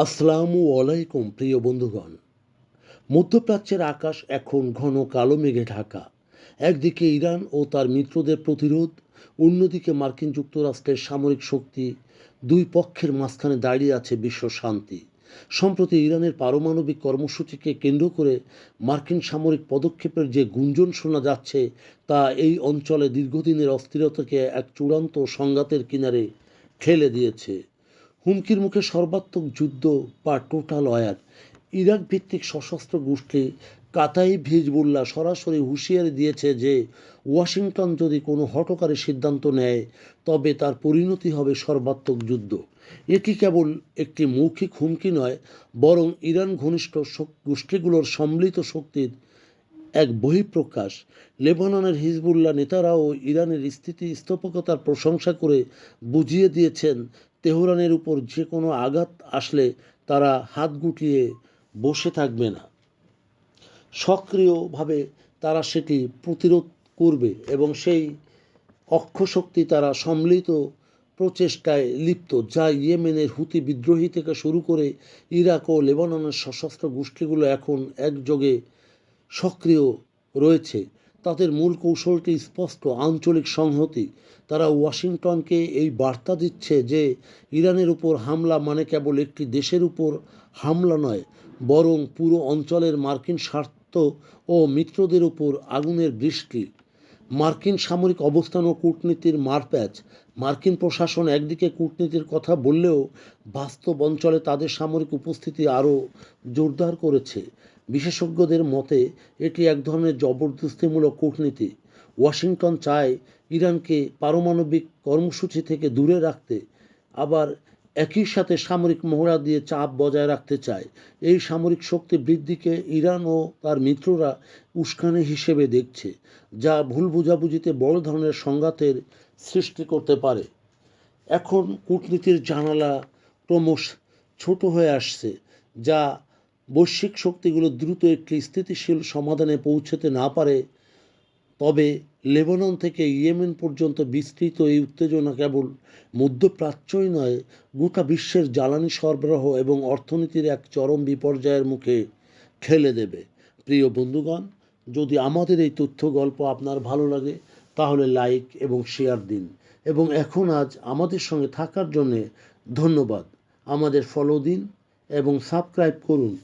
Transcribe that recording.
আসসালামু আলাইকুম প্রিয় বন্ধুগণ। মধ্যপ্রাচ্যের আকাশ এখন ঘন কালো মেঘে ঢাকা। একদিকে ইরান ও তার মিত্রদের প্রতিরোধ, অন্যদিকে মার্কিন যুক্তরাষ্ট্রের সামরিক শক্তি। দুই পক্ষের মাঝখানে দাঁড়িয়ে আছে বিশ্ব শান্তি। সম্প্রতি ইরানের পারমাণবিক কর্মসূচিকে কেন্দ্র করে মার্কিন সামরিক পদক্ষেপের যে গুঞ্জন শোনা যাচ্ছে, তা এই অঞ্চলে দীর্ঘদিনের অস্থিরতাকে এক চূড়ান্ত সংঘাতের কিনারে ঠেলে দিয়েছে। হুমকির মুখে সর্বাত্মক যুদ্ধ বা টোটাল ওয়ার। ইরাক ভিত্তিক সশস্ত্র গোষ্ঠী কাতাইব হিজবুল্লাহ সরাসরি হুঁশিয়ারি দিয়েছে যে ওয়াশিংটন যদি কোনো হঠকারী সিদ্ধান্ত নেয়, তবে তার পরিণতি হবে সর্বাত্মক যুদ্ধ। এটি কেবল একটি মৌখিক হুমকি নয়, বরং ইরান ঘনিষ্ঠ গোষ্ঠীগুলোর সম্মিলিত শক্তির এক বহিঃপ্রকাশ। লেবাননের হিজবুল্লাহ নেতারাও ইরানের স্থিতিস্থাপকতার প্রশংসা করে বুঝিয়ে দিয়েছেন, তেহরানের উপর যে কোনো আঘাত আসলে তারা হাত গুটিয়ে বসে থাকবে না। সক্রিয়ভাবে তারা সেটি প্রতিরোধ করবে এবং সেই অক্ষশক্তি তারা সম্মিলিত প্রচেষ্টায় লিপ্ত, যা ইয়েমেনের হুতি বিদ্রোহী থেকে শুরু করে ইরাক ও লেবাননের সশস্ত্র গোষ্ঠীগুলো এখন একযোগে সক্রিয় রয়েছে। তাদের মূল কৌশলটি স্পষ্ট: আঞ্চলিক সংহতি। তারা ওয়াশিংটনকে এই বার্তা দিচ্ছে যে ইরানের উপর হামলা মানে কেবল একটি দেশের উপর হামলা নয়, বরং পুরো অঞ্চলের মার্কিন স্বার্থ ও মিত্রদের উপর আগুনের বৃষ্টি। মার্কিন সামরিক অবস্থান ও কূটনীতির মারপ্যাচ। মার্কিন প্রশাসন একদিকে কূটনীতির কথা বললেও বাস্তব অঞ্চলে তাদের সামরিক উপস্থিতি আরও জোরদার করেছে। বিশেষজ্ঞদের মতে এটি এক ধরনের জবরদস্তিমূলক কূটনীতি। ওয়াশিংটন চায় ইরানকে পারমাণবিক কর্মসূচি থেকে দূরে রাখতে, আবার একই সাথে সামরিক মহড়া দিয়ে চাপ বজায় রাখতে চায়। এই সামরিক শক্তি বৃদ্ধিকে ইরান ও তার মিত্ররা উস্কানি হিসেবে দেখছে, যা ভুল বোঝাবুঝিতে বড় ধরনের সংঘাতের সৃষ্টি করতে পারে। এখন কূটনীতির জানালা ক্রমশ ছোট হয়ে আসছে, যা বৈশ্বিক শক্তিগুলো দ্রুত একটি স্থিতিশীল সমাধানে পৌঁছতে না পারে। তবে লেবানন থেকে ইয়েমেন পর্যন্ত বিস্তৃত এই উত্তেজনা কেবল মধ্যপ্রাচ্যই নয়, গোটা বিশ্বের জ্বালানি সরবরাহ এবং অর্থনীতির এক চরম বিপর্যয়ের মুখে ঠেলে দেবে। প্রিয় বন্ধুগণ, যদি আমাদের এই তথ্য গল্প আপনার ভালো লাগে, তাহলে লাইক এবং শেয়ার দিন। এবং আজ আমাদের সঙ্গে থাকার জন্যে ধন্যবাদ। আমাদের ফলো দিন এবং সাবস্ক্রাইব করুন।